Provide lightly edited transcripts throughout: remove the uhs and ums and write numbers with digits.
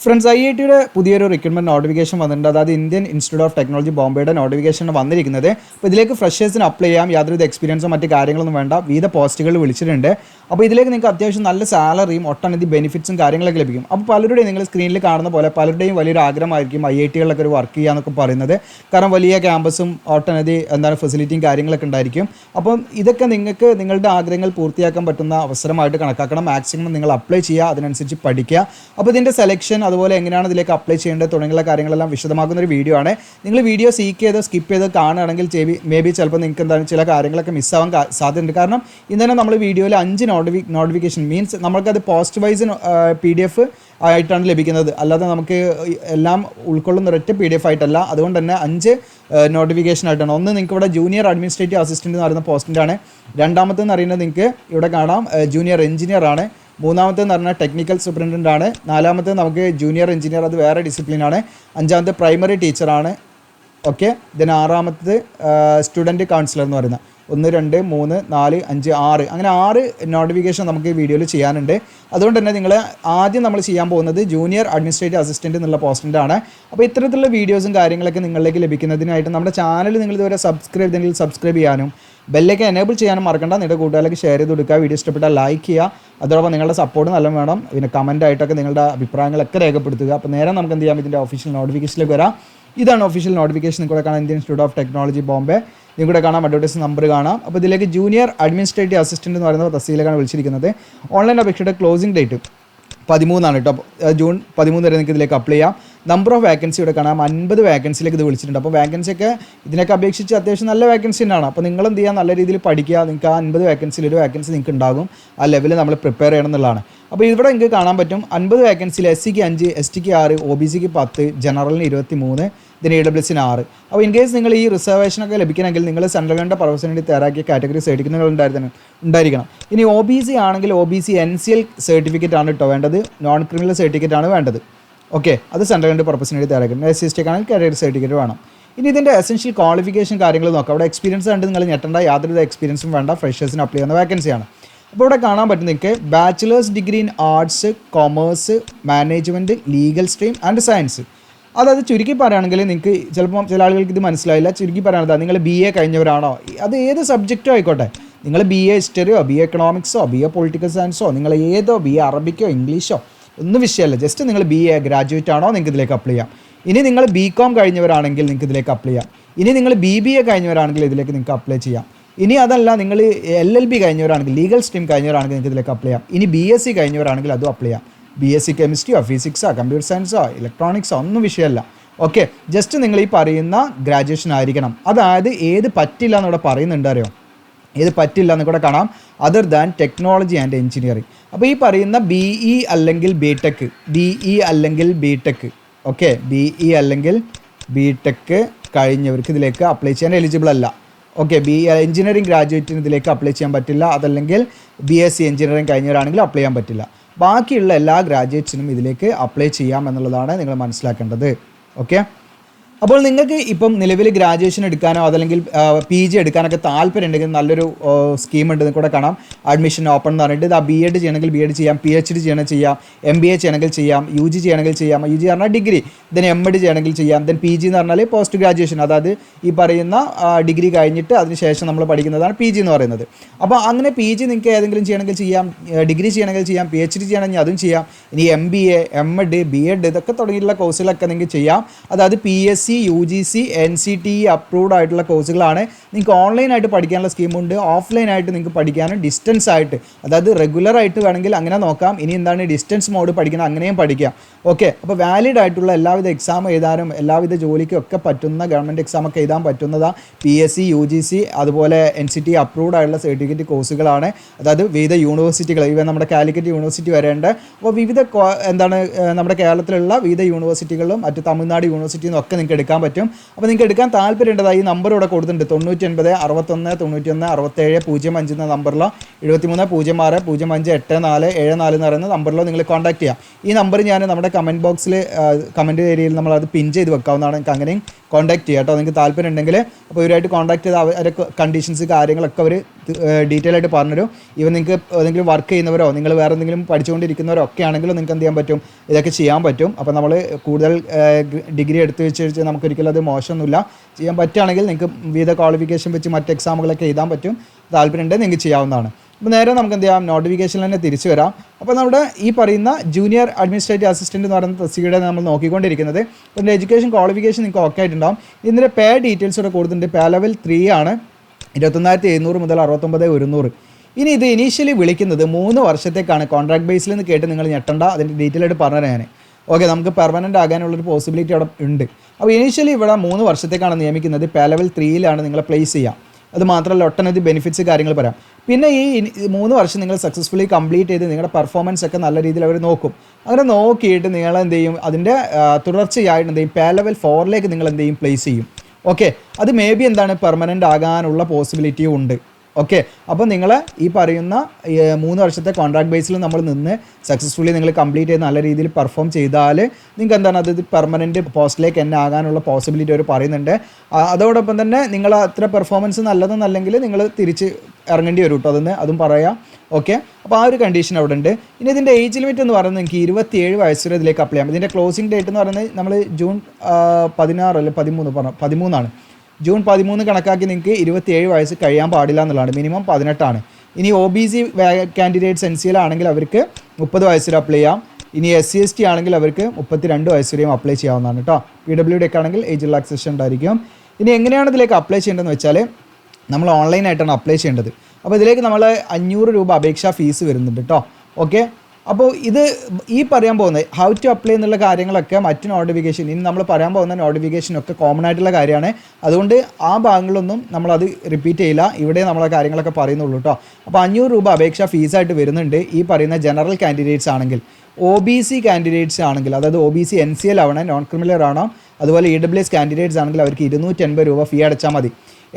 Friends, IIT-യുടെ പുതിയൊരു recruitment notification വന്നിട്ടുണ്ട്. അതായത് ഇന്ത്യൻ ഇൻസ്റ്റിറ്റ്യൂട്ട് ഓഫ് ടെക്നോളജി ബോംബെയുടെ നോട്ടിഫിക്കേഷൻ വന്നിരിക്കുന്നത്. അപ്പോൾ ഇതിലേക്ക് ഫ്രഷേഴ്സിന് അപ്ലൈ ചെയ്യാം. യാതൊരുവിധ എക്സ്പീരിയൻസോ മറ്റ് കാര്യങ്ങളൊന്നും വേണ്ട. വിവിധ പോസ്റ്റുകൾ വിളിച്ചിട്ടുണ്ട്. അപ്പോൾ ഇതിലേക്ക് നിങ്ങൾക്ക് അത്യാവശ്യം നല്ല സാലറിയും ഒട്ടനവധി ബെനിഫിറ്റ്സും കാര്യങ്ങളൊക്കെ ലഭിക്കും. അപ്പോൾ പലരുടെയും നിങ്ങൾ സ്ക്രീനിൽ കാണുന്ന പോലെ പലരുടെയും വലിയൊരു ആഗ്രഹമായിരിക്കും IIT-കളിലൊക്കെ ഒരു വർക്ക് ചെയ്യാന്നൊക്കെ പറയുന്നത്. കാരണം വലിയ ക്യാമ്പസും ഒട്ടനവധി ഫെസിലിറ്റിയും കാര്യങ്ങളൊക്കെ ഉണ്ടായിരിക്കും. അപ്പം ഇതൊക്കെ നിങ്ങൾക്ക് നിങ്ങളുടെ ആഗ്രഹങ്ങൾ പൂർത്തിയാക്കാൻ പറ്റുന്ന അവസരമായിട്ട് കണക്കാക്കണം. മാക്സിമം നിങ്ങൾ അപ്ലൈ ചെയ്യുക, അതിനനുസരിച്ച് പഠിക്കുക. അപ്പോൾ ഇതിൻ്റെ സെലക്ഷൻ അതുപോലെ എങ്ങനെയാണ് ഇതിലേക്ക് അപ്ലൈ ചെയ്യേണ്ടത് തുടങ്ങിയുള്ള കാര്യങ്ങളെല്ലാം വിശദമാക്കുന്ന ഒരു വീഡിയോ ആണ്. നിങ്ങൾ വീഡിയോ സ്കിപ്പ് ചെയ്ത് കാണുകയാണെങ്കിൽ മേ ബി ചിലപ്പോൾ നിങ്ങൾക്ക് ചില കാര്യങ്ങളൊക്കെ മിസ്സാവാൻ സാധ്യതയുണ്ട്. കാരണം ഇന്നലെ നമ്മൾ വീഡിയോയിൽ 5 നോട്ടിഫിക്കേഷൻ മീൻസ് നമുക്കത് പോസ്റ്റ് വൈസ് PDF ആയിട്ടാണ് ലഭിക്കുന്നത്. അല്ലാതെ നമുക്ക് എല്ലാം ഉൾക്കൊള്ളുന്ന ഒരൊറ്റ PDF ആയിട്ടല്ല. അതുകൊണ്ട് തന്നെ 5 നോട്ടിഫിക്കേഷൻ ആയിട്ടാണ്. ഒന്ന് നിങ്ങൾക്ക് ഇവിടെ ജൂനിയർ അഡ്മിനിസ്ട്രേറ്റീവ് അസിസ്റ്റൻ്റ് എന്ന് പറയുന്ന പോസ്റ്റിൻ്റാണ്. രണ്ടാമത്തെന്ന് പറയുന്നത് നിങ്ങൾക്ക് ഇവിടെ കാണാം ജൂനിയർ എഞ്ചിനീയർ ആണ്. മൂന്നാമത്തെന്ന് പറഞ്ഞാൽ ടെക്നിക്കൽ സൂപ്രണ്ടൻ്റ് ആണ്. നാലാമത്തെ നമുക്ക് ജൂനിയർ എഞ്ചിനീയർ, അത് വേറെ ഡിസിപ്ലിനാണ്. അഞ്ചാമത്തെ പ്രൈമറി ടീച്ചറാണ്. ഓക്കെ, ദെൻ ആറാമത്തെ സ്റ്റുഡൻറ്റ് കൗൺസിലർ എന്ന് പറയുന്നത് 1, 2, 3, 4, 5, 6 അങ്ങനെ 6 നോട്ടിഫിക്കേഷൻ നമുക്ക് ഈ വീഡിയോയിൽ ചെയ്യാനുണ്ട്. അതുകൊണ്ട് തന്നെ നിങ്ങൾ ആദ്യം നമ്മൾ ചെയ്യാൻ പോകുന്നത് ജൂനിയർ അഡ്മിനിസ്ട്രേറ്റീവ് അസിസ്റ്റൻ്റ് എന്നുള്ള പോസ്റ്റിൻ്റാണ്. അപ്പോൾ ഇത്തരത്തിലുള്ള വീഡിയോസും കാര്യങ്ങളൊക്കെ നിങ്ങളിലേക്ക് ലഭിക്കുന്നതിനായിട്ട് നമ്മുടെ ചാനൽ നിങ്ങൾ ഇതുവരെ സബ്സ്ക്രൈബ് ചെയ്യാനും ബെല്ലൊക്കെ എനേബിൾ ചെയ്യാനും മറക്കണ്ട. നിങ്ങളുടെ കൂട്ടുകാരിലേക്ക് ഷെയർ ചെയ്ത് കൊടുക്കുക. വീഡിയോ ഇഷ്ടപ്പെട്ടാൽ ലൈക്ക് ചെയ്യുക. അതോടൊപ്പം നിങ്ങളുടെ സപ്പോർട്ട് നല്ല വേണം. പിന്നെ കമൻറ്റായിട്ടൊക്കെ നിങ്ങളുടെ അഭിപ്രായങ്ങളൊക്കെ രേഖപ്പെടുത്തുക. അപ്പോൾ നേരെ നമുക്ക് എന്ത് ചെയ്യാം, ഇതിൻ്റെ ഒഫീഷ്യൽ നോട്ടിഫിക്കേഷനിലേക്ക് വരാം. ഇതാണ് ഒഫീഷ്യൽ നോട്ടിഫിക്കേഷൻ. നിങ്ങളുടെ കാണാം Indian institute of technology Bombay. നിങ്ങളുടെ കാണാം അഡ്വർടൈസ് നമ്പർ കാണാം. അപ്പോൾ ഇതിലേക്ക് ജൂനിയർ അഡ്മിനിസ്ട്രേറ്റീവ് അസിസ്റ്റൻ്റ് എന്ന് പറയുന്നത് തസ്തിയിലേക്കാണ് വിളിച്ചിരിക്കുന്നത്. ഓൺലൈൻ അപേക്ഷയുടെ ക്ലോസിംഗ് ഡേറ്റ് 13 കേട്ടോ. ജൂൺ 13 വരെ നിങ്ങൾക്ക് ഇതിലേക്ക് അപ്ലൈ ചെയ്യാം. നമ്പർ ഓഫ് വേക്കൻസി ഇവിടെ കാണാം 50 വേക്കൻസിയിലേക്ക് ഇത് വിളിച്ചിട്ടുണ്ട്. അപ്പോൾ വേക്കൻസിയൊക്കെ ഇതിനൊക്കെ അപേക്ഷിച്ച് അത്യാവശ്യം നല്ല വേക്കൻസി തന്നെയാണ്. അപ്പോൾ നിങ്ങൾ എന്ത് ചെയ്യുക, നല്ല രീതിയിൽ പഠിക്കുക. നിങ്ങൾക്ക് ആ 50 വേക്കൻസിയിൽ ഒരു വേക്കൻസി നിങ്ങൾക്ക് ഉണ്ടാകും. ആ ലെവലിൽ നമ്മൾ പ്രിപ്പയർ ചെയ്യണം എന്നുള്ളതാണ്. അപ്പോൾ ഇവിടെ നിങ്ങൾക്ക് കാണാൻ പറ്റും 50 വേക്കൻസിയിൽ SCക്ക് 5, STക്ക് 6, OBCക്ക് 10, ജനറലിന് 23, ഇതിന് EWSന് 6. അപ്പോൾ ഇൻ കേസ് നിങ്ങൾ ഈ റിസർവേഷനൊക്കെ ലഭിക്കണമെങ്കിൽ നിങ്ങൾ സെൻട്രൽ ഗവൺമെൻറ് പർപ്പസിന് വേണ്ടി തയ്യാറാക്കിയ കാറ്റഗറി സർട്ടിഫിക്കറ്റുകൾ ഉണ്ടായിരിക്കണം. ഇനി OBC ആണെങ്കിൽ OBC NCL സർട്ടിഫിക്കറ്റ് ആണ് കേട്ടോ വേണ്ടത്. നോൺ ക്രിമിനൽ സർട്ടിഫിക്കറ്റ് ആണ് വേണ്ടത്. ഓക്കെ, അത് സെൻട്രൽ ഗവൺമെൻറ് പർപ്പസിന് വേണ്ടി തയ്യാറാക്കണം. SC ആണെങ്കിൽ കാറ്റഗറി സർട്ടിഫിക്കറ്റ് വേണം. ഇനി ഇതിൻ്റെ എസെൻഷ്യൽ ക്വാളിഫിക്കേഷൻ കാര്യങ്ങൾ നോക്കാം. അവിടെ എക്സ്പീരിയൻസ് കണ്ട് നിങ്ങൾ ഞെട്ടേണ്ട, യാതൊരു എക്സ്പീരിയൻസും വേണ്ട. ഫ്രഷേഴ്സിന് അപ്ലൈ ചെയ്യുന്ന വേക്കൻസിയാണ്. അപ്പോൾ ഇവിടെ കാണാൻ പറ്റും നിങ്ങൾക്ക് bachelor's degree in arts, commerce, management, legal stream and science. അതായത് ചുരുക്കി പറയുകയാണെങ്കിൽ നിങ്ങൾക്ക് ചിലപ്പം ചില ആളുകൾക്ക് ഇത് മനസ്സിലായില്ല. ചുരുക്കി പറയുന്നത് നിങ്ങൾ BA കഴിഞ്ഞവരാണോ, അത് ഏത് സബ്ജക്റ്റോ ആയിക്കോട്ടെ, നിങ്ങൾ BA ഹിസ്റ്ററിയോ BA എക്കണോമിക്സോ BA പൊളിറ്റിക്കൽ സയൻസോ, നിങ്ങൾ ഏതോ BA അറബിക്കോ ഇംഗ്ലീഷോ ഒന്നും വിഷയമല്ല. ജസ്റ്റ് നിങ്ങൾ BA ഗ്രാജുവേറ്റ് ആണോ നിങ്ങൾക്ക് ഇതിലേക്ക് അപ്ലൈ ചെയ്യാം. ഇനി നിങ്ങൾ BCom കഴിഞ്ഞവരാണെങ്കിൽ നിങ്ങൾക്ക് ഇതിലേക്ക് അപ്ലൈ ചെയ്യാം. ഇനി നിങ്ങൾ BBA കഴിഞ്ഞവരാണെങ്കിൽ ഇതിലേക്ക് നിങ്ങൾക്ക് അപ്ലൈ ചെയ്യാം. ഇനി അതല്ല നിങ്ങൾ LLB കഴിഞ്ഞവരാണെങ്കിൽ, ലീഗൽ സ്ട്രീം കഴിഞ്ഞവരാണെങ്കിൽ നിങ്ങൾക്ക് ഇതിലേക്ക് അപ്ലൈ ചെയ്യാം. ഇനി BSc കഴിഞ്ഞവരാണെങ്കിൽ അതും അപ്ലൈ ചെയ്യാം. BSc കെമിസ്ട്രിയോ ഫിസിക്സോ കമ്പ്യൂട്ടർ സയൻസോ ഇലക്ട്രോണിക്സോ ഒന്നും വിഷയമല്ല. ഓക്കെ, ജസ്റ്റ് നിങ്ങൾ ഈ പറയുന്ന ഗ്രാജുവേഷൻ ആയിരിക്കണം. അതായത് ഏത് പറ്റില്ല എന്നിവിടെ പറയുന്നുണ്ട് അറിയോ, ഏത് പറ്റില്ല എന്ന് കൂടെ കാണാം. Other than technology and engineering. അപ്പോൾ ഈ പറയുന്ന BE അല്ലെങ്കിൽ BTech, ഓക്കെ, BE അല്ലെങ്കിൽ BTech കഴിഞ്ഞവർക്ക് ഇതിലേക്ക് അപ്ലൈ ചെയ്യാൻ എലിജിബിൾ അല്ല. ഓക്കെ, എഞ്ചിനീയറിംഗ് ഗ്രാജുവേറ്റിന് ഇതിലേക്ക് അപ്ലൈ ചെയ്യാൻ പറ്റില്ല. അതല്ലെങ്കിൽ BSc എഞ്ചിനീയറിംഗ് കഴിഞ്ഞവരാണെങ്കിൽ അപ്ലൈ ചെയ്യാൻ പറ്റില്ല. ബാക്കിയുള്ള എല്ലാ ഗ്രാജുവേറ്റ്സിനും ഇതിലേക്ക് അപ്ലൈ ചെയ്യാം എന്നുള്ളതാണ് നിങ്ങൾ മനസ്സിലാക്കേണ്ടത്. ഓക്കെ, അപ്പോൾ നിങ്ങൾക്ക് ഇപ്പം നിലവിൽ ഗ്രാജുവേഷൻ എടുക്കാനോ അതല്ലെങ്കിൽ PG എടുക്കാനൊക്കെ താല്പര്യം ഉണ്ടെങ്കിൽ നല്ലൊരു സ്കീമുണ്ട്. കൂടെ കാണാം അഡ്മിഷൻ ഓപ്പൺ എന്ന് പറഞ്ഞിട്ട്. ഇത് B.Ed ചെയ്യണമെങ്കിൽ B.Ed ചെയ്യാം, PhD ചെയ്യണമെങ്കിൽ ചെയ്യാം, MBA ചെയ്യണമെങ്കിൽ ചെയ്യാം, UG ചെയ്യണമെങ്കിൽ ചെയ്യാം. UG പറഞ്ഞാൽ ഡിഗ്രി, ദെൻ MD ചെയ്യണമെങ്കിൽ ചെയ്യാം, ദെൻ PG എന്ന് പറഞ്ഞാൽ പോസ്റ്റ് ഗ്രാജുവേഷൻ. അതായത് ഈ പറയുന്ന ഡിഗ്രി കഴിഞ്ഞിട്ട് അതിനുശേഷം നമ്മൾ പഠിക്കുന്നതാണ് PG എന്ന് പറയുന്നത്. അപ്പോൾ അങ്ങനെ PG നിങ്ങൾക്ക് ഏതെങ്കിലും ചെയ്യണമെങ്കിൽ ചെയ്യാം, ഡിഗ്രി ചെയ്യണമെങ്കിൽ ചെയ്യാം, PhD ചെയ്യണമെങ്കിൽ അതും ചെയ്യാം. ഇനി MBA, MD, B.Ed ഇതൊക്കെ തുടങ്ങിയിട്ടുള്ള കോഴ്സുകളൊക്കെ നിങ്ങൾക്ക് ചെയ്യാം. അതായത് PSC, UGC, NCTE അപ്രൂവ്ഡ് ആയിട്ടുള്ള കോഴ്സുകളാണ്. നിങ്ങൾക്ക് ഓൺലൈനായിട്ട് പഠിക്കാനുള്ള സ്കീമുണ്ട്, ഓഫ്ലൈനായിട്ട് നിങ്ങൾക്ക് പഠിക്കാനും ഡിസ്റ്റൻസ് ആയിട്ട്, അതായത് റെഗുലർ ആയിട്ട് വേണമെങ്കിൽ അങ്ങനെ നോക്കാം. ഇനി എന്താണ് ഡിസ്റ്റൻസ് മോഡ് പഠിക്കണം, അങ്ങനെയും പഠിക്കാം. ഓക്കെ, അപ്പോൾ വാലിഡ് ആയിട്ടുള്ള എല്ലാവിധ എക്സാം എഴുതാനും എല്ലാവിധ ജോലിക്കും ഒക്കെ പറ്റുന്ന, ഗവൺമെൻറ് എക്സാമൊക്കെ എഴുതാൻ പറ്റുന്നതാണ് PSC, UGC അതുപോലെ NCTE അപ്രൂവ്ഡ് ആയിട്ടുള്ള സർട്ടിഫിക്കറ്റ് കോഴ്സുകളാണ്. അതായത് വിവിധ യൂണിവേഴ്സിറ്റികൾ, ഇവ നമ്മുടെ കാലിക്കറ്റ് യൂണിവേഴ്സിറ്റി വരേണ്ട. അപ്പോൾ വിവിധ നമ്മുടെ കേരളത്തിലുള്ള വിവിധ യൂണിവേഴ്സിറ്റികളും മറ്റ് തമിഴ്നാട് യൂണിവേഴ്സിറ്റിയിൽ നിന്നൊക്കെ നിങ്ങൾക്ക് നിങ്ങൾക്ക് എടുക്കാൻ പറ്റും. അപ്പോൾ നിങ്ങൾക്ക് എടുക്കാൻ താല്പര്യമുണ്ടതായി ഈ നമ്പർ ഇവിടെ കൊടുത്തിട്ടുണ്ട് 99 61 91 67 05 എന്ന നമ്പറിലോ 73 06 05 84 74 എന്ന് പറയുന്ന നമ്പറിലോ നിങ്ങൾ കോൺടാക്ട് ചെയ്യാം. ഈ നമ്പർ ഞാൻ നമ്മുടെ കമൻറ്റ് ബോക്സിൽ കമൻറ്റ് ഏരിയയിൽ നമ്മളത് പിൻ ചെയ്ത് വെക്കാവുന്നതാണ്. നിങ്ങൾക്ക് അങ്ങനെയും കോൺടാക്ട് ചെയ്യാം കേട്ടോ, നിങ്ങൾക്ക് താല്പര്യം ഉണ്ടെങ്കിൽ. അപ്പോൾ ഇവരുമായിട്ട് കോൺടാക്ട് ചെയ്ത് അവരുടെ കണ്ടീഷൻസ് കാര്യങ്ങളൊക്കെ അവർ ഡീറ്റെയിൽ ആയിട്ട് പറഞ്ഞുതരും. ഇവൻ നിങ്ങൾക്ക് ഏതെങ്കിലും വർക്ക് ചെയ്യുന്നവരോ നിങ്ങൾ വേറെ എന്തെങ്കിലും പഠിച്ചുകൊണ്ടിരിക്കുന്നവരോ ഒക്കെ ആണെങ്കിലും നിങ്ങൾക്ക് എന്ത് ചെയ്യാൻ പറ്റും, ഇതൊക്കെ ചെയ്യാൻ പറ്റും. അപ്പോൾ നമ്മൾ കൂടുതൽ ഡിഗ്രി എടുത്ത് വെച്ച് നമുക്കൊരിക്കലും അത് മോശമൊന്നുമില്ല, ചെയ്യാൻ പറ്റുകയാണെങ്കിൽ നിങ്ങൾക്ക് വിവിധ ക്വാളിഫിക്കേഷൻ വെച്ച് മറ്റ് എക്സാമുകളൊക്കെ എഴുതാൻ പറ്റും. താല്പര്യമുണ്ടെങ്കിൽ നിങ്ങൾക്ക് ചെയ്യാവുന്നതാണ്. അപ്പോൾ നേരെ നമുക്ക് എന്ത് ചെയ്യാം, നോട്ടിഫിക്കേഷനിൽ തന്നെ തിരിച്ചു വരാം. അപ്പോൾ നമ്മുടെ ഈ പറയുന്ന ജൂനിയർ അഡ്മിനിസ്ട്രേറ്റീവ് അസിസ്റ്റൻറ്റ് എന്ന് പറയുന്ന തസ്തികയുടെ നമ്മൾ നോക്കിക്കൊണ്ടിരിക്കുന്നത്. അപ്പോൾ എഡ്യൂക്കേഷൻ ക്വാളിഫിക്കേഷൻ നിങ്ങൾക്ക് ഓക്കെ ആയിട്ടുണ്ടാവും. ഇതിൻ്റെ പേ ഡീറ്റെയിൽസ് ഇവിടെ കൊടുത്തിട്ടുണ്ട്. പേ ലെവൽ 3 ആണ്, 21,700 മുതൽ 69,100. ഇനി ഇത് ഇനീഷ്യലി വിളിക്കുന്നത് 3 വർഷത്തേക്കാണ്. കോൺട്രാക്ട് ബേസിൽ നിന്ന് കേട്ട് നിങ്ങൾ ഞെട്ടണ്ട, അതിൻ്റെ ഡീറ്റെയിൽ ആയിട്ട് പറഞ്ഞുതരാം ഞാൻ. ഓക്കെ, നമുക്ക് പെർമനൻ്റ് ആകാനുള്ളൊരു പോസിബിലിറ്റി അവിടെ ഉണ്ട്. അപ്പോൾ ഇനീഷ്യലി ഇവിടെ 3 വർഷത്തേക്കാണ് നിയമിക്കുന്നത്. പേ ലെവൽ 3 നിങ്ങളെ പ്ലേസ് ചെയ്യാം. അത് മാത്രമല്ല ഒട്ടനവധി ബെനിഫിറ്റ്സ് കാര്യങ്ങൾ പറയാം. പിന്നെ ഈ 3 വർഷം നിങ്ങൾ സക്സസ്ഫുള്ളി കംപ്ലീറ്റ് ചെയ്ത് നിങ്ങളുടെ പെർഫോമൻസ് ഒക്കെ നല്ല രീതിയിൽ അവർ നോക്കും. അങ്ങനെ നോക്കിയിട്ട് നിങ്ങൾ എന്ത് ചെയ്യും, അതിൻ്റെ തുടർച്ചയായിട്ട് എന്ത് ചെയ്യും, പേ ലെവൽ 4 നിങ്ങൾ എന്ത് ചെയ്യും, പ്ലേസ് ചെയ്യും. ഓക്കെ, അത് മേ ബി എന്താണ് പെർമനൻ്റ് ആകാനുള്ള പോസിബിലിറ്റിയും ഉണ്ട്. ഓക്കെ, അപ്പോൾ നിങ്ങൾ ഈ പറയുന്ന 3 വർഷത്തെ കോൺട്രാക്ട് ബേസിൽ നമ്മൾ നിന്ന് സക്സസ്ഫുള്ളി നിങ്ങൾ കംപ്ലീറ്റ് ചെയ്ത് നല്ല രീതിയിൽ പെർഫോം ചെയ്താൽ നിങ്ങൾക്ക് എന്താണ് അത് പെർമനൻറ്റ് പോസ്റ്റിലേക്ക് തന്നെ ആകാനുള്ള പോസിബിലിറ്റി അവർ പറയുന്നുണ്ട്. അതോടൊപ്പം തന്നെ നിങ്ങൾ അത്ര പെർഫോമൻസ് നല്ലതെന്നല്ലെങ്കിൽ നിങ്ങൾ തിരിച്ച് ഇറങ്ങേണ്ടി വരും കേട്ടോ, അതും പറയാം. ഓക്കെ, അപ്പോൾ ആ ഒരു കണ്ടീഷൻ അവിടെ ഉണ്ട്. ഇനി ഇതിൻ്റെ ഏജ് ലിമിറ്റ് എന്ന് പറയുന്നത് നിങ്ങൾക്ക് 27 വയസ്സ് വരെ ഇതിലേക്ക് അപ്ലൈ ചെയ്യാം. ഇതിൻ്റെ ക്ലോസിംഗ് ഡേറ്റ് എന്ന് പറയുന്നത് നമ്മൾ ജൂൺ 16 അല്ലെ 13 ജൂൺ 13 കണക്കാക്കി നിങ്ങൾക്ക് 27 വയസ്സ് കഴിയാൻ പാടില്ല എന്നുള്ളതാണ്. മിനിമം 18 ആണ്. ഇനി OBC കാൻഡിഡേറ്റ്സ് NCL ആണെങ്കിൽ അവർക്ക് 30 വയസ്സ് വരെ അപ്ലൈ ചെയ്യാം. ഇനി SC/ST ആണെങ്കിൽ അവർക്ക് 32 വയസ്സ് വരെയും അപ്ലൈ ചെയ്യാവുന്നതാണ് കേട്ടോ. PWD ഒക്കെ ആണെങ്കിൽ ഏജ് റിലാക്സേഷൻ ഉണ്ടായിരിക്കും. ഇനി എങ്ങനെയാണ് ഇതിലേക്ക് അപ്ലൈ ചെയ്യേണ്ടതെന്ന് വെച്ചാൽ നമ്മൾ ഓൺലൈനായിട്ടാണ് അപ്ലൈ ചെയ്യേണ്ടത്. അപ്പോൾ ഇതിലേക്ക് നമ്മൾ 500 രൂപ അപേക്ഷാ ഫീസ് വരുന്നുണ്ട് കേട്ടോ. ഓക്കെ, അപ്പോൾ ഇത് ഈ പറയാൻ പോകുന്നത് ഹൗ ടു അപ്ലൈ എന്നുള്ള കാര്യങ്ങളൊക്കെ മറ്റ് നോട്ടിഫിക്കേഷൻ, ഇനി നമ്മൾ പറയാൻ പോകുന്ന നോട്ടിഫിക്കേഷനൊക്കെ കോമൺ ആയിട്ടുള്ള കാര്യമാണ്. അതുകൊണ്ട് ആ ഭാഗങ്ങളൊന്നും നമ്മളത് റിപ്പീറ്റ് ചെയ്യില്ല, ഇവിടെ നമ്മളെ കാര്യങ്ങളൊക്കെ പറയുന്നുള്ളൂ കേട്ടോ. അപ്പോൾ 500 രൂപ അപേക്ഷ ഫീസായിട്ട് വരുന്നുണ്ട്. ഈ പറയുന്ന ജനറൽ കാൻഡിഡേറ്റ്സ് ആണെങ്കിൽ, OBC കാൻഡിഡേറ്റ്സ് ആണെങ്കിൽ, അതായത് OBC NCL ആവണം, നോൺ ക്രിമിനൽ ആണോ, അതുപോലെ EWS കാൻഡിഡേറ്റ്സ് ആണെങ്കിൽ അവർക്ക് 280 രൂപ ഫീ അടച്ചാൽ മതി.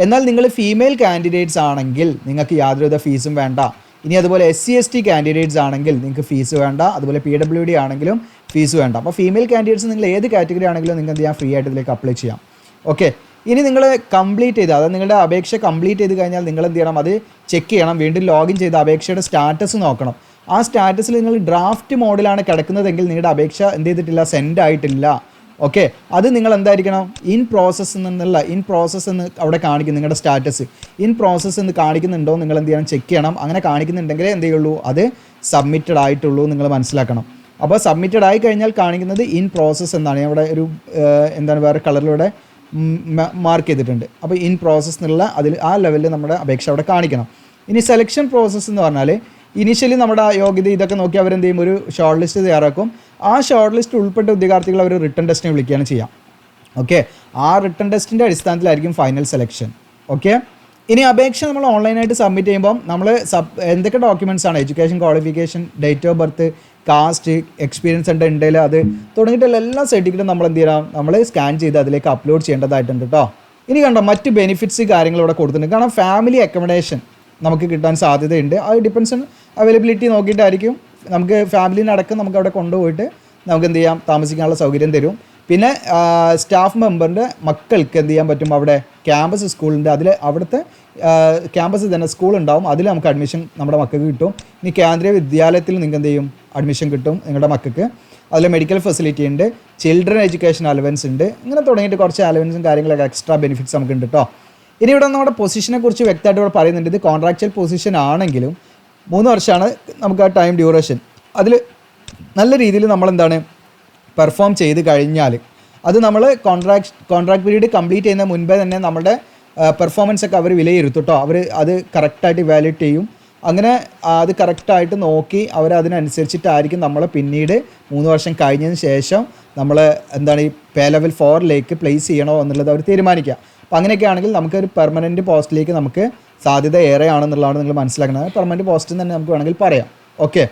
എന്നാൽ നിങ്ങൾ ഫീമെയിൽ കാൻഡിഡേറ്റ്സ് ആണെങ്കിൽ നിങ്ങൾക്ക് യാതൊരുവിധ ഫീസും വേണ്ട. ഇനി അതുപോലെ SC/ST കാൻഡിഡേറ്റ്സ് ആണെങ്കിൽ നിങ്ങൾക്ക് ഫീസ് വേണ്ട. അതുപോലെ PWD ആണെങ്കിലും ഫീസ് വേണ്ട. അപ്പോൾ ഫീമെയിൽ കാൻഡിഡേറ്റ്സ് നിങ്ങൾ ഏത് കാറ്റഗറി ആണെങ്കിലും നിങ്ങൾക്ക് എന്ത് ചെയ്യാം, ഫ്രീ ആയിട്ട് ഇതിലേക്ക് അപ്ലൈ ചെയ്യാം. ഓക്കെ, ഇനി നിങ്ങൾ കംപ്ലീറ്റ് ചെയ്ത്, അതായത് നിങ്ങളുടെ അപേക്ഷ കംപ്ലീറ്റ് ചെയ്ത് കഴിഞ്ഞാൽ നിങ്ങൾ എന്ത് ചെയ്യണം, അത് ചെക്ക് ചെയ്യണം. വീണ്ടും ലോഗിൻ ചെയ്ത് അപേക്ഷയുടെ സ്റ്റാറ്റസ് നോക്കണം. ആ സ്റ്റാറ്റസിൽ നിങ്ങൾ ഡ്രാഫ്റ്റ് മോഡിലാണ് കിടക്കുന്നതെങ്കിൽ നിങ്ങളുടെ അപേക്ഷ എന്ത് ചെയ്തിട്ടില്ല, സെൻഡ് ആയിട്ടില്ല. ഓക്കെ, അത് നിങ്ങൾ എന്തായിരിക്കണം, ഇൻ പ്രോസസ്സ് എന്ന് അവിടെ കാണിക്കും. നിങ്ങളുടെ സ്റ്റാറ്റസ് ഇൻ പ്രോസസ്സ് എന്ന് കാണിക്കുന്നുണ്ടോ നിങ്ങൾ എന്ത് ചെയ്യണം, ചെക്ക് ചെയ്യണം. അങ്ങനെ കാണിക്കുന്നുണ്ടെങ്കിലേ എന്ത് ചെയ്യുള്ളൂ, അത് സബ്മിറ്റഡ് ആയിട്ടുള്ളൂ നിങ്ങൾ മനസ്സിലാക്കണം. അപ്പോൾ സബ്മിറ്റഡ് ആയി കഴിഞ്ഞാൽ കാണിക്കുന്നത് ഇൻ പ്രോസസ്സ് എന്നാണ്. അവിടെ ഒരു വേറെ കളറിലൂടെ മാർക്ക് ചെയ്തിട്ടുണ്ട്. അപ്പോൾ ഇൻ പ്രോസസ്സ് എന്നുള്ള ആ ലെവലിൽ നമ്മുടെ അപേക്ഷ അവിടെ കാണിക്കണം. ഇനി സെലക്ഷൻ പ്രോസസ്സ് എന്ന് പറഞ്ഞാൽ ഇനീഷ്യലി നമ്മുടെ യോഗ്യത ഇതൊക്കെ നോക്കി അവരെന്ത് ചെയ്യും, ഒരു ഷോർട്ട് ലിസ്റ്റ് തയ്യാറാക്കും. ആ ഷോർട്ട് ലിസ്റ്റ് ഉൾപ്പെട്ട ഉദ്യോഗാർത്ഥികൾ അവർ റിട്ടൺ ടെസ്റ്റിനെ വിളിക്കുകയാണ് ചെയ്യാം. ഓക്കെ, ആ റിട്ടൺ ടെസ്റ്റിൻ്റെ അടിസ്ഥാനത്തിലായിരിക്കും ഫൈനൽ സെലക്ഷൻ. ഓക്കെ, ഇനി അപേക്ഷ നമ്മൾ ഓൺലൈനായിട്ട് സബ്മിറ്റ് ചെയ്യുമ്പോൾ നമ്മൾ എന്തൊക്കെ ഡോക്യുമെൻറ്റ്സ് ആണ്, education qualification, date of birth, caste, experience ഉണ്ടെങ്കിൽ അത് തുടങ്ങിയിട്ടുള്ള എല്ലാ സർട്ടിഫിക്കറ്റും നമ്മൾ എന്ത് ചെയ്യണം, നമ്മൾ സ്കാൻ ചെയ്ത് അതിലേക്ക് അപ്ലോഡ് ചെയ്യേണ്ടതായിട്ടുണ്ട് കേട്ടോ. ഇനി കണ്ടോ, മറ്റ് ബെനിഫിറ്റ്സ് കാര്യങ്ങൾ ഇവിടെ കൊടുത്തിട്ടുണ്ട്. കാരണം ഫാമിലി അക്കോമഡേഷൻ നമുക്ക് കിട്ടാൻ സാധ്യതയുണ്ട്. അത് ഡിപ്പെൻസ് ഓൺ അവൈലബിലിറ്റി നോക്കിയിട്ടായിരിക്കും. നമുക്ക് ഫാമിലിനടക്കം നമുക്ക് അവിടെ കൊണ്ടുപോയിട്ട് നമുക്ക് എന്ത് ചെയ്യാം, താമസിക്കാനുള്ള സൗകര്യം തരും. പിന്നെ സ്റ്റാഫ് മെമ്പറിൻ്റെ മക്കൾക്ക് എന്ത് ചെയ്യാൻ പറ്റും, അവിടെ ക്യാമ്പസ് സ്കൂളുണ്ട്, അവിടുത്തെ ക്യാമ്പസിൽ തന്നെ സ്കൂൾ ഉണ്ടാവും, അതിൽ നമുക്ക് അഡ്മിഷൻ നമ്മുടെ മക്കൾക്ക് കിട്ടും. ഇനി കേന്ദ്രീയ വിദ്യാലയത്തിൽ നിങ്ങൾക്ക് എന്ത് ചെയ്യും, അഡ്മിഷൻ കിട്ടും നിങ്ങളുടെ മക്കൾക്ക്. അതിൽ മെഡിക്കൽ ഫെസിലിറ്റി ഉണ്ട്, ചിൽഡ്രൻ എഡ്യൂക്കേഷൻ അലവൻസ് ഉണ്ട്. ഇങ്ങനെ തുടങ്ങിയിട്ട് കുറച്ച് അലവൻസും കാര്യങ്ങളൊക്കെ എക്സ്ട്രാ ബെനിഫിറ്റ്സ് നമുക്കുണ്ട് കേട്ടോ. ഇനി ഇവിടെ നമ്മുടെ പൊസിഷനെ കുറിച്ച് വ്യക്തമായിട്ട് ഇവിടെ പറയുന്നുണ്ട്. ഇത് കോൺട്രാക്ച്വൽ പൊസിഷൻ ആണെങ്കിലും 3 വർഷമാണ് നമുക്ക് ആ ടൈം ഡ്യൂറേഷൻ. അതിൽ നല്ല രീതിയിൽ നമ്മളെന്താണ് പെർഫോം ചെയ്ത് കഴിഞ്ഞാൽ അത് നമ്മൾ കോൺട്രാക്ട് പീരീഡ് കംപ്ലീറ്റ് ചെയ്യുന്ന മുൻപേ തന്നെ നമ്മുടെ പെർഫോമൻസ് ഒക്കെ അവർ വിലയിരുത്തും കേട്ടോ. അവർ അത് കറക്റ്റായിട്ട് ഇവാലുവേറ്റ് ചെയ്യും. അങ്ങനെ അത് കറക്റ്റായിട്ട് നോക്കി അവർ അതിനനുസരിച്ചിട്ടായിരിക്കും നമ്മൾ പിന്നീട് 3 വർഷം കഴിഞ്ഞതിന് ശേഷം നമ്മൾ എന്താണ് ഈ പേ ലെവൽ 4 പ്ലേസ് ചെയ്യണോ എന്നുള്ളത് അവർ തീരുമാനിക്കുക. അപ്പോൾ അങ്ങനെയൊക്കെ ആണെങ്കിൽ നമുക്കൊരു പെർമനൻറ്റ് പോസ്റ്റിലേക്ക് നമുക്ക് സാധ്യത ഏറെയാണെന്നുള്ളതാണ് നിങ്ങൾ മനസ്സിലാക്കുന്നത്. പെർമനൻറ്റ് പോസ്റ്റ് തന്നെ നമുക്ക് വേണമെങ്കിൽ പറയാം. ഓക്കെ,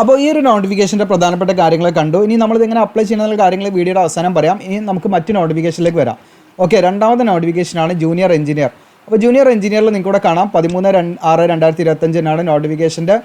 അപ്പോൾ ഈ ഒരു നോട്ടിഫിക്കേഷൻ്റെ പ്രധാനപ്പെട്ട കാര്യങ്ങൾ കണ്ടു. ഇനി നമ്മളിത് എങ്ങനെ അപ്ലൈ ചെയ്യുന്ന കാര്യങ്ങൾ വീഡിയോയുടെ അവസാനം പറയാം. ഇനി നമുക്ക് മറ്റ് നോട്ടിഫിക്കേഷനിലേക്ക് വരാം. ഓക്കെ, രണ്ടാമത്തെ നോട്ടിഫിക്കേഷനാണ് ജൂനിയർ എഞ്ചിനീയർ. അപ്പോൾ ജൂനിയർ എഞ്ചിനീയറിൽ നിങ്ങൾക്ക് ഇവിടെ കാണാം 13/6/2025 നോട്ടിഫിക്കേഷൻ്റെ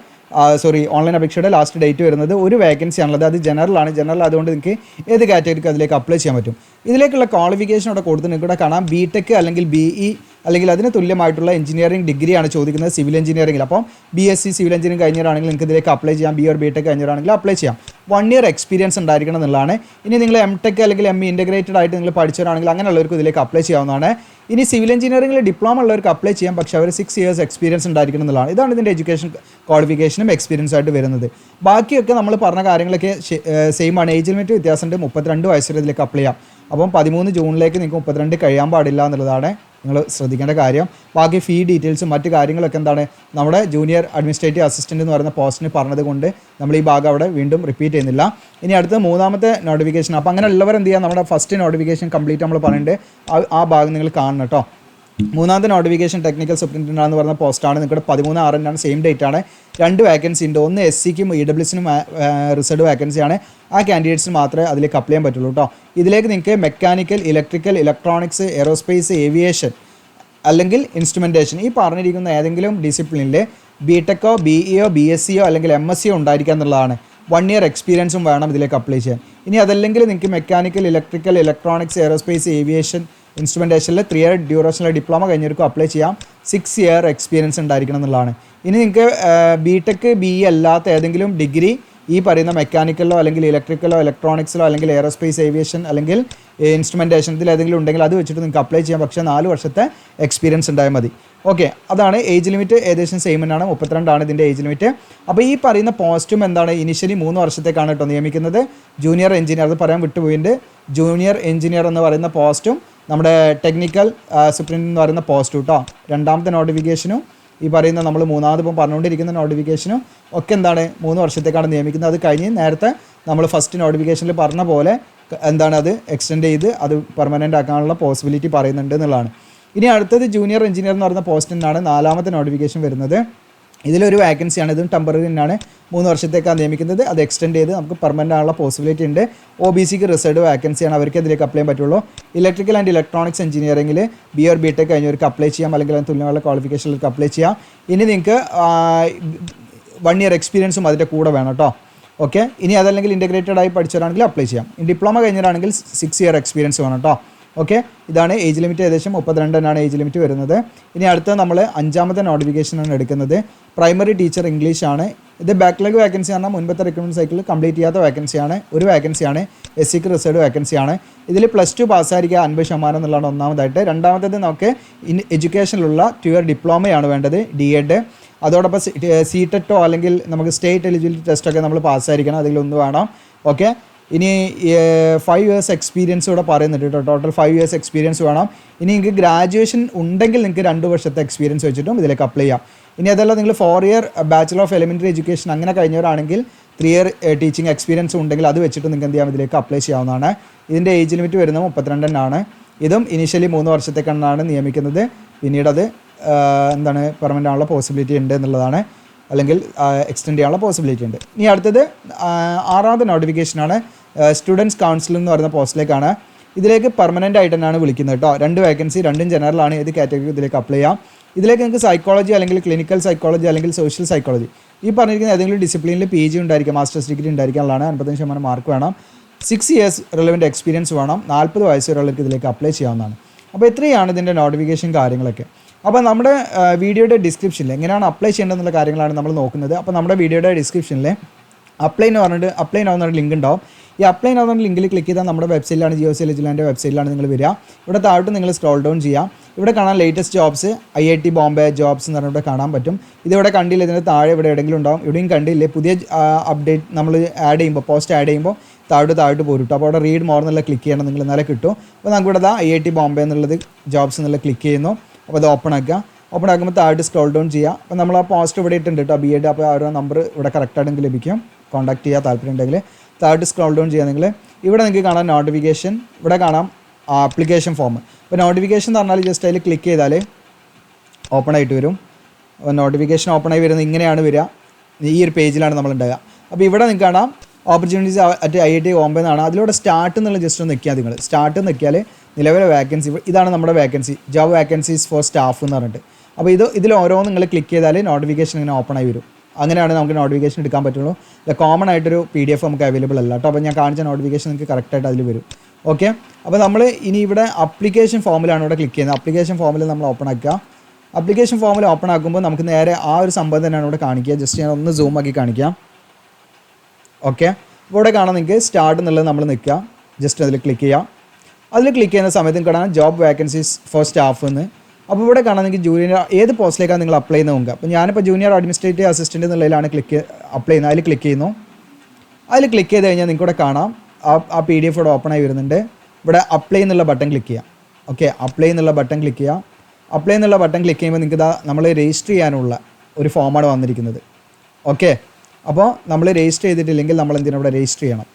ഓൺലൈൻ അപേക്ഷയുടെ ലാസ്റ്റ് ഡേറ്റ് വരുന്നത്. ഒരു വേക്കൻസി ആണുള്ളത്, അത് ജനറലാണ്. ജനറൽ അതുകൊണ്ട് നിങ്ങൾക്ക് ഏത് കാറ്റഗറിക്ക് അതിലേക്ക് അപ്ലൈ ചെയ്യാൻ പറ്റും. ഇതിലേക്കുള്ള ക്വാളിഫിക്കേഷൻ ഇവിടെ കൊടുത്ത് നിങ്ങൾക്ക് ഇവിടെ കാണാം BTech അല്ലെങ്കിൽ BE അല്ലെങ്കിൽ അതിന് തുല്യമായിട്ടുള്ള എഞ്ചിനീയറിംഗ് ഡിഗ്രിയാണ് ചോദിക്കുന്നത് സിവിൽ എഞ്ചിനീയറിംഗിൽ. അപ്പം BSc സിവിൽ എഞ്ചിനീയറിംഗ് കഴിഞ്ഞവരാണെങ്കിൽ നിങ്ങൾക്ക് ഇതിലേക്ക് അപ്ലൈ ചെയ്യാം. BE or BTech കഴിഞ്ഞവരാണെങ്കിൽ അപ്ലൈ ചെയ്യാം. 1 year എക്സ്പീരിയൻസ് ഉണ്ടായിരിക്കണം എന്നുള്ളതാണ്. ഇനി നിങ്ങൾ MTech അല്ലെങ്കിൽ ME ഇൻ്റഗ്രേറ്റഡ് ആയിട്ട് നിങ്ങൾ പഠിച്ചവരാണെങ്കിൽ അങ്ങനെയുള്ളവർക്ക് ഇതിലേക്ക് അപ്ലൈ ചെയ്യാവുന്നതാണ്. ഇനി സിവിൽ എഞ്ചിനീയറിംഗിൽ ഡിപ്ലോമ ഉള്ളവർക്ക് അപ്ലൈ ചെയ്യാം, പക്ഷേ അവർ 6 years എക്സ്പീരിയൻസ് ഉണ്ടായിരിക്കണം എന്നുള്ളതാണ്. ഇതാണ് ഇതിൻ്റെ എഡ്യൂക്കേഷൻ ക്വാളിഫിക്കേഷനും എക്സ്പീരിയൻസ് ആയിട്ട് വരുന്നത്. ബാക്കിയൊക്കെ നമ്മൾ പറഞ്ഞ കാര്യങ്ങളൊക്കെ സെയിം ആണ്. ഏജ് ലിമിറ്റ് വ്യത്യാസമുണ്ട്. 32 വയസ്സ് വരെ ഇതിലേക്ക് അപ്ലൈ ചെയ്യാം. അപ്പം 13 ജൂണിലേക്ക് നിങ്ങൾക്ക് 32 കഴിയാൻ പാടില്ല എന്നുള്ളതാണ് നിങ്ങൾ ശ്രദ്ധിക്കേണ്ട കാര്യം. ബാക്കി ഫീ ഡീറ്റെയിൽസും മറ്റു കാര്യങ്ങളൊക്കെ എന്താണ് നമ്മുടെ ജൂനിയർ അഡ്മിനിസ്ട്രേറ്റീവ് അസിസ്റ്റൻ്റ് എന്ന് പറയുന്ന പോസ്റ്റിന് പറഞ്ഞത് കൊണ്ട് നമ്മൾ ഈ ഭാഗം അവിടെ വീണ്ടും റിപ്പീറ്റ് ചെയ്യുന്നില്ല. ഇനി അടുത്ത മൂന്നാമത്തെ നോട്ടിഫിക്കേഷൻ. അപ്പോൾ അങ്ങനെ ഉള്ളവർ എന്ത് ചെയ്യുക, നമ്മുടെ ഫസ്റ്റ് നോട്ടിഫിക്കേഷൻ കംപ്ലീറ്റ് നമ്മൾ പറയുന്നുണ്ട്, ആ ഭാഗം നിങ്ങൾ കാണണം കേട്ടോ. മൂന്നാമത്തെ നോട്ടിഫിക്കേഷൻ ടെക്നിക്കൽ സൂപ്രണ്ടൻ്റ് എന്ന് പറയുന്ന പോസ്റ്റാണ്. നിങ്ങളുടെ 13/6 സെയിം ഡേറ്റ് ആണ്. 2 വേക്കൻസി ഉണ്ട്. ഒന്ന് SCക്കും EWSനും റിസർവ്ഡ് വേക്കൻസിയാണ്. ആ കാൻഡിഡേറ്റ്സിന് മാത്രമേ അതിലേക്ക് അപ്ലൈ ചെയ്യാൻ പറ്റുള്ളൂ കേട്ടോ. ഇതിലേക്ക് നിങ്ങൾക്ക് mechanical, electrical, electronics, aerospace, aviation അല്ലെങ്കിൽ ഇൻസ്ട്രുമെൻറ്റേഷൻ ഈ പറഞ്ഞിരിക്കുന്ന ഏതെങ്കിലും ഡിസിപ്ലിനിൽ BTechോ BEയോ BScയോ അല്ലെങ്കിൽ MScയോ ഉണ്ടായിരിക്കുക എന്നുള്ളതാണ്. 1 year എക്സ്പീരിയൻസും വേണം ഇതിലേക്ക് അപ്ലൈ ചെയ്യാൻ. ഇനി അതല്ലെങ്കിൽ നിങ്ങൾക്ക് mechanical, electrical, electronics, aerospace, aviation, ഇൻസ്ട്രുമെൻറ്റേഷനിൽ 3 year ഡ്യൂറേഷനിലെ ഡിപ്ലോമ കഴിഞ്ഞവർക്കും അപ്ലൈ ചെയ്യാം. 6 year എക്സ്പീരിയൻസ് ഉണ്ടായിരിക്കണം എന്നുള്ളതാണ്. ഇനി നിങ്ങൾക്ക് BTech BE അല്ലാത്ത ഏതെങ്കിലും ഡിഗ്രി ഈ പറയുന്ന മെക്കാനിക്കലോ അല്ലെങ്കിൽ ഇലക്ട്രിക്കലോ ഇലക്ട്രോണിക്സിലോ അല്ലെങ്കിൽ എയറോസ്പേസ്, ഏവിയേഷൻ അല്ലെങ്കിൽ ഇൻസ്ട്രുമെൻറ്റേഷൻ ഇതിൽ ഏതെങ്കിലും ഉണ്ടെങ്കിൽ അത് വെച്ചിട്ട് നിങ്ങൾക്ക് അപ്ലൈ ചെയ്യാം. പക്ഷേ 4 വർഷത്തെ എക്സ്പീരിയൻസ് ഉണ്ടായാൽ മതി. ഓക്കെ, അതാണ് ഏജ് ലിമിറ്റ്. ഏകദേശം സെയിം തന്നെയാണ്. 32 ഇതിൻ്റെ ഏജ് ലിമിറ്റ്. അപ്പോൾ ഈ പറയുന്ന പോസ്റ്റും എന്താണ്, ഇനിഷ്യലി 3 വർഷത്തേക്കാണ് കേട്ടോ നിയമിക്കുന്നത്. ജൂനിയർ എഞ്ചിനീയർ, അത് പറയാൻ വിട്ടുപോയിട്ടുണ്ട്. ജൂനിയർ എഞ്ചിനീയർ എന്ന് പറയുന്ന പോസ്റ്റും നമ്മുടെ ടെക്നിക്കൽ സൂപ്രണ്ട് എന്ന് പറയുന്ന പോസ്റ്റ് കേട്ടോ. രണ്ടാമത്തെ നോട്ടിഫിക്കേഷനും ഈ പറയുന്ന നമ്മൾ മൂന്നാമത് ഇപ്പം പറഞ്ഞുകൊണ്ടിരിക്കുന്ന നോട്ടിഫിക്കേഷനും ഒക്കെ എന്താണ് 3 വർഷത്തേക്കാണ് നിയമിക്കുന്നത്. അത് കഴിഞ്ഞ് നേരത്തെ നമ്മൾ ഫസ്റ്റ് നോട്ടിഫിക്കേഷനിൽ പറഞ്ഞ പോലെ എന്താണ് അത് എക്സ്റ്റെൻഡ് ചെയ്ത് അത് പെർമനൻ്റ് ആക്കാനുള്ള പോസിബിലിറ്റി പറയുന്നുണ്ട് എന്നുള്ളതാണ്. ഇനി അടുത്തത് ജൂനിയർ എഞ്ചിനീയർ എന്ന് പറയുന്ന പോസ്റ്റിനാണ് 4ാമത്തെ നോട്ടിഫിക്കേഷൻ വരുന്നത്. ഇതിലൊരു വേക്കൻസിയാണ്. ഇതും ടെമ്പററി തന്നെയാണ്. 3 വർഷത്തേക്കാണ് നിയമിക്കുന്നത്. അത് എക്സ്റ്റെൻഡ് ചെയ്ത് നമുക്ക് പെർമനൻ്റ് ആണുള്ള പോസിബിലിറ്റി ഉണ്ട്. OBCക്ക് റിസർവ്ഡ് വേക്കൻസിയാണ്, അവർക്ക് അതിലേക്ക് അപ്ലൈ ചെയ്യാൻ പറ്റുള്ളൂ. ഇലക്ട്രിക്കൽ ആൻഡ് ഇലക്ട്രോണിക്സ് എഞ്ചിനീയറിംഗിൽ BE or BTech കഴിഞ്ഞവർക്ക് അപ്ലൈ ചെയ്യാം, അല്ലെങ്കിൽ അതിന് തുല്യമുള്ള ക്വാളിഫിക്കേഷനിലേക്ക് അപ്ലൈ ചെയ്യാം. ഇനി നിങ്ങൾക്ക് 1 year എക്സ്പീരിയൻസും അതിൻ്റെ കൂടെ വേണം കേട്ടോ. ഓക്കെ, ഇനി അതല്ലെങ്കിൽ ഇൻ്റഗ്രേറ്റഡ് ആയി പഠിച്ചവരാണെങ്കിൽ അപ്ലൈ ചെയ്യാം. ഡിപ്ലോമ കഴിഞ്ഞവരാണെങ്കിൽ 6 year എക്സ്പീരിയൻസ് വേണം കേട്ടോ. ഓക്കെ, ഇതാണ് ഏജ് ലിമിറ്റ്. ഏകദേശം 32 ഏജ് ലിമിറ്റ് വരുന്നത്. ഇനി അടുത്ത നമ്മൾ 5ാമത്തെ നോട്ടിഫിക്കേഷനാണ് എടുക്കുന്നത്. പ്രൈമറി ടീച്ചർ ഇംഗ്ലീഷ് ആണ്. ഇത് ബാക്ക്ലോഗ് വേക്കൻസി ആണ്. മുൻപത്തെ റിക്രൂട്ട്മെൻറ്റ് സൈക്കിൾ കംപ്ലീറ്റ് ചെയ്യാത്ത വേക്കൻസിയാണ്. ഒരു വേക്കൻസിയാണ്. SCക്ക് റിസർവ്ഡ് വേക്കൻസിയാണ്. ഇതിൽ +2 പാസ്സായിരിക്കുക 50% എന്നുള്ളതാണ് ഒന്നാമതായിട്ട്. രണ്ടാമത്തേത് നമുക്ക് എഡ്യൂക്കേഷനിലുള്ള 2 year ഡിപ്ലോമയാണ് വേണ്ടത്, DEd. അതോടൊപ്പം CTETോ അല്ലെങ്കിൽ നമുക്ക് സ്റ്റേറ്റ് എലിജിബിലിറ്റി ടെസ്റ്റൊക്കെ നമ്മൾ പാസ്സായിരിക്കണം, അതിലൊന്ന് വേണം. ഓക്കെ, ഇനി 5 years എക്സ്പീരിയൻസ് ഇവിടെ പറയുന്നുണ്ട് കേട്ടോ. ടോട്ടൽ 5 years എക്സ്പീരിയൻസ് വേണം. ഇനി നിങ്ങൾക്ക് ഗ്രാജുവേഷൻ ഉണ്ടെങ്കിൽ നിങ്ങൾക്ക് 2 വർഷത്തെ എക്സ്പീരിയൻസ് വെച്ചിട്ടും ഇതിലേക്ക് അപ്ലൈ ചെയ്യാം. ഇനി അതല്ല നിങ്ങൾ 4 year bachelor of elementary education അങ്ങനെ കഴിഞ്ഞവരാണെങ്കിൽ 3 year ടീച്ചിങ് എക്സ്പീരിയൻസ് ഉണ്ടെങ്കിൽ അത് വെച്ചിട്ട് നിങ്ങൾക്ക് എന്ത് ചെയ്യാം, ഇതിലേക്ക് അപ്ലൈ ചെയ്യാവുന്നതാണ്. ഇതിൻ്റെ ഏജ് ലിമിറ്റ് വരുന്നത് 32 ഇതും ഇനീഷ്യലി 3 വർഷത്തേക്കാണ് നിയമിക്കുന്നത്. പിന്നീട് അത് എന്താണ് പെർമനൻ്റ് ആണുള്ള പോസിബിലിറ്റി ഉണ്ട് എന്നുള്ളതാണ്, അല്ലെങ്കിൽ എക്സ്റ്റെൻഡ് ചെയ്യാനുള്ള പോസിബിലിറ്റി ഉണ്ട്. ഇനി അടുത്തത് 6ാമത്തെ നോട്ടിഫിക്കേഷനാണ് സ്റ്റുഡൻസ് കൗൺസിൽ എന്ന് പറയുന്ന പോസ്റ്റിലേക്കാണ്. ഇതിലേക്ക് പെർമനൻ്റ് ആയിട്ട് തന്നെയാണ് വിളിക്കുന്നത് കേട്ടോ. 2 വേക്കൻസി, 2ഉം ജനറലാണ്. ഏത് കാറ്റഗറി ഇതിലേക്ക് അപ്ലൈ ചെയ്യാം. ഇതിലേക്ക് നിങ്ങൾക്ക് സൈക്കോളജി അല്ലെങ്കിൽ ക്ലിനിക്കൽ സൈക്കോളജി അല്ലെങ്കിൽ സോഷ്യൽ സൈക്കോളജി ഈ പറഞ്ഞിരിക്കുന്ന ഏതെങ്കിലും ഡിസിപ്ലിനിൽ PG ഉണ്ടായിരിക്കാം, മാസ്റ്റേഴ്സ് ഡിഗ്രി ഉണ്ടായിരിക്കാനുള്ളതാണ്. 55% മാർക്ക് വേണം. 6 years റിലവൻറ്റ് എക്സ്പീരിയൻസ് വേണം. 40 വയസ്സ് വരെയുള്ളവർക്ക് ഇതിലേക്ക് അപ്ലൈ ചെയ്യാവുന്നതാണ്. അപ്പോൾ ഇത്രയാണ് ഇതിൻ്റെ നോട്ടിഫിക്കേഷൻ കാര്യങ്ങളൊക്കെ. അപ്പോൾ നമ്മുടെ വീഡിയോയുടെ ഡിസ്ക്രിപ്ഷനിൽ എങ്ങനെയാണ് അപ്ലൈ ചെയ്യേണ്ടതെന്നുള്ള കാര്യങ്ങളാണ് നമ്മൾ നോക്കുന്നത്. അപ്പോൾ നമ്മുടെ വീഡിയോയുടെ ഡിസ്ക്രിപ്ഷനിൽ അപ്ലൈ എന്ന് പറഞ്ഞിട്ട് ലിങ്ക് ഉണ്ടാവും. ഈ അപ്ലൈ എന്ന് പറഞ്ഞ ലിങ്കിൽ ക്ലിക്ക് ചെയ്താൽ നമ്മുടെ വെബ്സൈറ്റിലാണ്, GOC എലിജിബിലിൻ്റെ വെബ്സൈറ്റിലാണ് നിങ്ങൾ വരിക. ഇവിടെ താഴോട്ട് നിങ്ങൾ സ്ക്രോൾ ഡൗൺ ചെയ്യാം. ഇവിടെ കാണാൻ latest jobs, IIT Bombay jobs എന്ന് പറഞ്ഞിട്ട് കാണാൻ പറ്റും. ഇതിവിടെ കണ്ടില്ല, ഇതിൻ്റെ താഴെ ഇവിടെ എവിടെയെങ്കിലും ഉണ്ടാവും. ഇവിടെയും കണ്ടില്ലേ, പുതിയ അപ്ഡേറ്റ് നമ്മൾ ആഡ് ചെയ്യുമ്പോൾ, പോസ്റ്റ് ആഡ് ചെയ്യുമ്പോൾ താഴോട്ട് പോരും. അപ്പോൾ അവിടെ റീഡ് മോർ എന്നുള്ള ക്ലിക്ക് ചെയ്യണം, നിങ്ങൾ ഇന്നലെ കിട്ടും. അപ്പോൾ നമുക്ക് ഇവിടെ IIT ബോംബെ എന്നുള്ളത് ജോബ്സ് എന്നുള്ള ക്ലിക്ക് ചെയ്യുന്നു. അപ്പോൾ അത് ഓപ്പൺ ആക്കുമ്പോൾ താഴോട്ട് സ്ക്രോൾ ഡൗൺ ചെയ്യുക. അപ്പോൾ നമ്മൾ ആ പോസ്റ്റ് ഇവിടെ ഇട്ടുണ്ട് കേട്ടോ, BEd. അപ്പോൾ ആ ഒരു നമ്പർ ഇവിടെ കറക്റ്റായിട്ട് ലഭിക്കും. കോൺടാക്ട് ചെയ്യുക താല്പര്യം ഉണ്ടെങ്കിൽ. താഴോട്ട് സ്ക്രോൾ ഡൗൺ ചെയ്യുക നിങ്ങൾ. ഇവിടെ നിങ്ങൾക്ക് കാണാം നോട്ടിഫിക്കേഷൻ, ഇവിടെ കാണാം ആപ്ലിക്കേഷൻ ഫോം. അപ്പോൾ നോട്ടിഫിക്കേഷൻ എന്ന് പറഞ്ഞാൽ ജസ്റ്റ് അതിൽ ക്ലിക്ക് ചെയ്താൽ ഓപ്പൺ ആയിട്ട് വരും. നോട്ടിഫിക്കേഷൻ ഓപ്പൺ ആയി വരുന്നത് ഇങ്ങനെയാണ് വരിക. ഈ ഒരു പേജിലാണ് നമ്മൾ ഉണ്ടാകുക. അപ്പോൾ ഇവിടെ നിങ്ങൾക്ക് കാണാം ഓപ്പർച്യൂണിറ്റീസ് അറ്റ് IIT ബോംബെ എന്നാണ്. അതിലൂടെ സ്റ്റാർട്ട് എന്നുള്ള ജസ്റ്റ് ഒന്ന് നിൽക്കുക. നിങ്ങൾ സ്റ്റാർട്ട് നിൽക്കിയാൽ നിലവിലെ വാക്കൻസി ഇതാണ് നമ്മുടെ vacancy, job vacancies for staff എന്ന് പറഞ്ഞിട്ട്. അപ്പോൾ ഇതിൽ ഓരോന്ന് നിങ്ങൾ ക്ലിക്ക് ചെയ്താൽ നോട്ടിഫിക്കേഷൻ ഇങ്ങനെ ഓപ്പൺ ആയി വരും. അങ്ങനെയാണ് നമുക്ക് നോട്ടിഫിക്കേഷൻ എടുക്കാൻ പറ്റുള്ളൂ. കോമൺ ആയിട്ടൊരു PDF നമുക്ക് അവൈലബിൾ അല്ല കേട്ടോ. അപ്പോൾ ഞാൻ കാണിച്ച നോട്ടിഫിക്കേഷൻ നിങ്ങൾക്ക് കറക്റ്റായിട്ട് അതിൽ വരും. ഓക്കെ, അപ്പോൾ നമ്മൾ ഇനി ഇവിടെ അപ്ലിക്കേഷൻ ഫോമിലാണ് ഇവിടെ ക്ലിക്ക് ചെയ്യുന്നത്. അപ്ലിക്കേഷൻ ഫോമിൽ നമ്മൾ ഓപ്പൺ ആക്കുക. അപ്ലിക്കേഷൻ ഫോമിൽ ഓപ്പൺ ആക്കുമ്പോൾ നമുക്ക് നേരെ ആ ഒരു സംഭവം തന്നെയാണ് ഇവിടെ കാണിക്കുക. ജസ്റ്റ് ഞാൻ ഒന്ന് സൂം ആക്കി കാണിക്കാം. ഓക്കെ, അപ്പോൾ ഇവിടെ കാണാൻ നിങ്ങൾക്ക് സ്റ്റാർട്ട് എന്നുള്ളത് നമ്മൾ നിൽക്കുക. ജസ്റ്റ് അതിൽ ക്ലിക്ക് ചെയ്യാം. അതിൽ ക്ലിക്ക് ചെയ്യുന്ന സമയത്ത് കാണാൻ ജോബ് വാക്കൻസീസ് ഫോർ സ്റ്റാഫ് എന്ന്. അപ്പോൾ ഇവിടെ കാണാൻ നിങ്ങൾക്ക് ജൂനിയർ ഏത് പോസ്റ്റിലേക്കാണ് നിങ്ങൾ അപ്ലൈ ചെയ്യുന്നത് നോക്കുക. അപ്പോൾ ഞാനിപ്പോൾ ജൂനിയർ അഡ്മിനിസ്ട്രേറ്റീവ് അസിസ്റ്റൻറ്റ് എന്നുള്ളതിലാണ് അപ്ലൈ ചെയ്യുന്നത്. അതിൽ ക്ലിക്ക് ചെയ്യുന്നു. അതിൽ ക്ലിക്ക് ചെയ്ത് കഴിഞ്ഞാൽ നിങ്ങൾക്ക് ഇവിടെ കാണാം ആ PDF ഇവിടെ ഓപ്പൺ ആയി വരുന്നുണ്ട്. ഇവിടെ അപ്ലൈ എന്നുള്ള ബട്ടൺ ക്ലിക്ക് ചെയ്യാം. ഓക്കെ, അപ്ലൈ എന്നുള്ള ബട്ടൺ ക്ലിക്ക് ചെയ്യാം. അപ്ലൈ എന്നുള്ള ബട്ടൺ ക്ലിക്ക് ചെയ്യുമ്പോൾ നിങ്ങൾക്ക് നമ്മൾ രജിസ്റ്റർ ചെയ്യാനുള്ള ഒരു ഫോമാണ് വന്നിരിക്കുന്നത്. ഓക്കെ, അപ്പോൾ നമ്മൾ രജിസ്റ്റർ ചെയ്തിട്ടില്ലെങ്കിൽ നമ്മൾ എന്തിനാണ് ഇവിടെ രജിസ്റ്റർ ചെയ്യണം.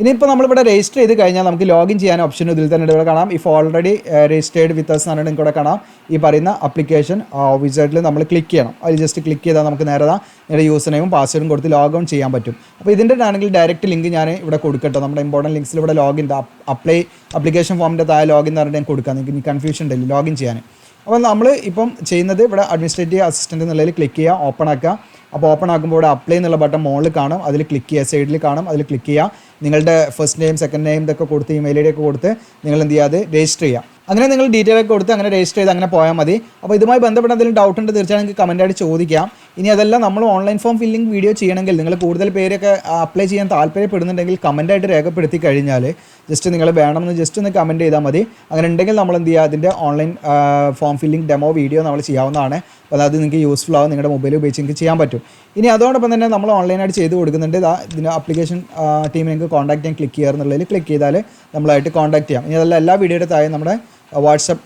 ഇനിയിപ്പോൾ നമ്മളിവിടെ രജിസ്റ്റർ ചെയ്ത് കഴിഞ്ഞാൽ നമുക്ക് ലോഗിൻ ചെയ്യാൻ ഓപ്ഷൻ ഇതിൽ തന്നെ ഇവിടെ കാണാം. If already registered with us എന്നാണ് നിങ്ങൾക്ക് ഇവിടെ കാണാം. ഈ പറയുന്ന അപ്ലിക്കേഷൻ വിസൈറ്റിൽ നമ്മൾ ക്ലിക്ക് ചെയ്യണം. അതിൽ ജസ്റ്റ് ക്ലിക്ക് ചെയ്താൽ നമുക്ക് നേരെ നിങ്ങളുടെ യൂസർ നെയിമും പാസ്വേഡും കൊടുത്ത് ലോഗിൻ ചെയ്യാൻ പറ്റും. അപ്പോൾ ഇതിൻ്റെ ആണെങ്കിൽ ഡയറക്റ്റ് ലിങ്ക് ഞാൻ ഇവിടെ കൊടുക്കട്ടോ. നമ്മുടെ ഇമ്പോർട്ടൻറ്റ് ലിങ്ക്സിൽ ഇവിടെ ലോഗിൻ അപ്ലിക്കേഷൻ ഫോമിൻ്റെ താഴെ ലോഗിൻ എന്ന് പറഞ്ഞിട്ട് ഞാൻ കൊടുക്കാം. നിങ്ങൾക്ക് കൺഫ്യൂഷൻ ഉണ്ടല്ലോ ലോഗിൻ ചെയ്യാൻ. അപ്പോൾ നമ്മൾ ഇപ്പം ചെയ്യുന്നത് ഇവിടെ അഡ്മിനിസ്ട്രേറ്റീവ് അസിസ്റ്റൻ്റ് എന്നുള്ളതിൽ ക്ലിക്ക് ചെയ്യുക, ഓപ്പൺ ആക്കുക. അപ്പോൾ ഓപ്പൺ ആക്കുമ്പോൾ ഇവിടെ അപ്ലൈ എന്നുള്ള ബട്ടൺ മുകളിൽ കാണും. അതിൽ ക്ലിക്ക് ചെയ്യുക, സൈഡിൽ കാണും. അതിൽ ക്ലിക്ക് ചെയ്യുക. നിങ്ങളുടെ ഫസ്റ്റ് നെയിം സെക്കൻഡ് നെയിം ഇതൊക്കെ കൊടുത്ത് ഇമെയിൽ ID ഒക്കെ കൊടുത്ത് നിങ്ങൾ എന്ത് ചെയ്യുക, അത് രജിസ്റ്റർ ചെയ്യുക. അങ്ങനെ നിങ്ങൾ ഡീറ്റെയിൽ ഒക്കെ കൊടുത്ത് അങ്ങനെ രജിസ്റ്റർ ചെയ്ത് അങ്ങനെ പോയാൽ മതി. അപ്പോൾ ഇതുമായി ബന്ധപ്പെട്ട എന്തെങ്കിലും ഡൗട്ട് ഉണ്ട് തീർച്ചയായും നിങ്ങൾക്ക് കമൻറ്റായിട്ട് ചോദിക്കാം. ഇനി അതെല്ലാം നമ്മൾ ഓൺലൈൻ ഫോം ഫില്ലിംഗ് വീഡിയോ ചെയ്യണമെങ്കിൽ നിങ്ങൾ കൂടുതൽ പേരൊക്കെ അപ്ലൈ ചെയ്യാൻ താല്പര്യപ്പെടുന്നുണ്ടെങ്കിൽ കമൻറ്റായിട്ട് രേഖപ്പെടുത്തി കഴിഞ്ഞാൽ ജസ്റ്റ് നിങ്ങൾ വേണമെന്ന് ജസ്റ്റ് ഒന്ന് കമൻറ്റ് ചെയ്താൽ മതി. അങ്ങനെ ഉണ്ടെങ്കിൽ നമ്മൾ എന്ത് ചെയ്യുക, അതിൻ്റെ online form filling demo video നമ്മൾ ചെയ്യാവുന്നതാണ്. അപ്പോൾ അത് നിങ്ങൾക്ക് യൂസ്ഫുൾ ആവും, നിങ്ങളുടെ മൊബൈൽ ഉപയോഗിച്ച് നിങ്ങൾക്ക് ചെയ്യാൻ പറ്റും. ഇനി അതോടൊപ്പം തന്നെ നമ്മൾ ഓൺലൈനായിട്ട് ചെയ്ത് കൊടുക്കുന്നുണ്ട്. ഇതിൻ്റെ ആപ്ലിക്കേഷൻ ടീം നിങ്ങൾക്ക് കോൺടാക്ട് ചെയ്യാൻ ക്ലിക്ക് ചെയ്യുക എന്നുള്ളതിൽ ക്ലിക്ക് ചെയ്താൽ നമ്മളായിട്ട് കോൺടാക്ട് ചെയ്യാം. ഇനി അതല്ല എല്ലാ വീഡിയോയുടെ താഴെ നമ്മുടെ വാട്സപ്പ്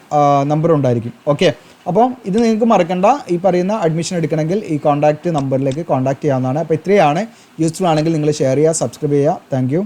നമ്പർ ഉണ്ടായിരിക്കും. ഓക്കെ, അപ്പോൾ ഇത് നിങ്ങൾക്ക് മറക്കണ്ട. ഈ പറയുന്ന അഡ്മിഷൻ എടുക്കണമെങ്കിൽ ഈ കോൺടാക്റ്റ് നമ്പറിലേക്ക് കോൺടാക്ട് ചെയ്യാവുന്നതാണ്. അപ്പോൾ ഇത്രയാണ്. യൂസ്ഫുൾ ആണെങ്കിൽ നിങ്ങൾ ഷെയർ ചെയ്യുക, സബ്സ്ക്രൈബ് ചെയ്യുക. താങ്ക്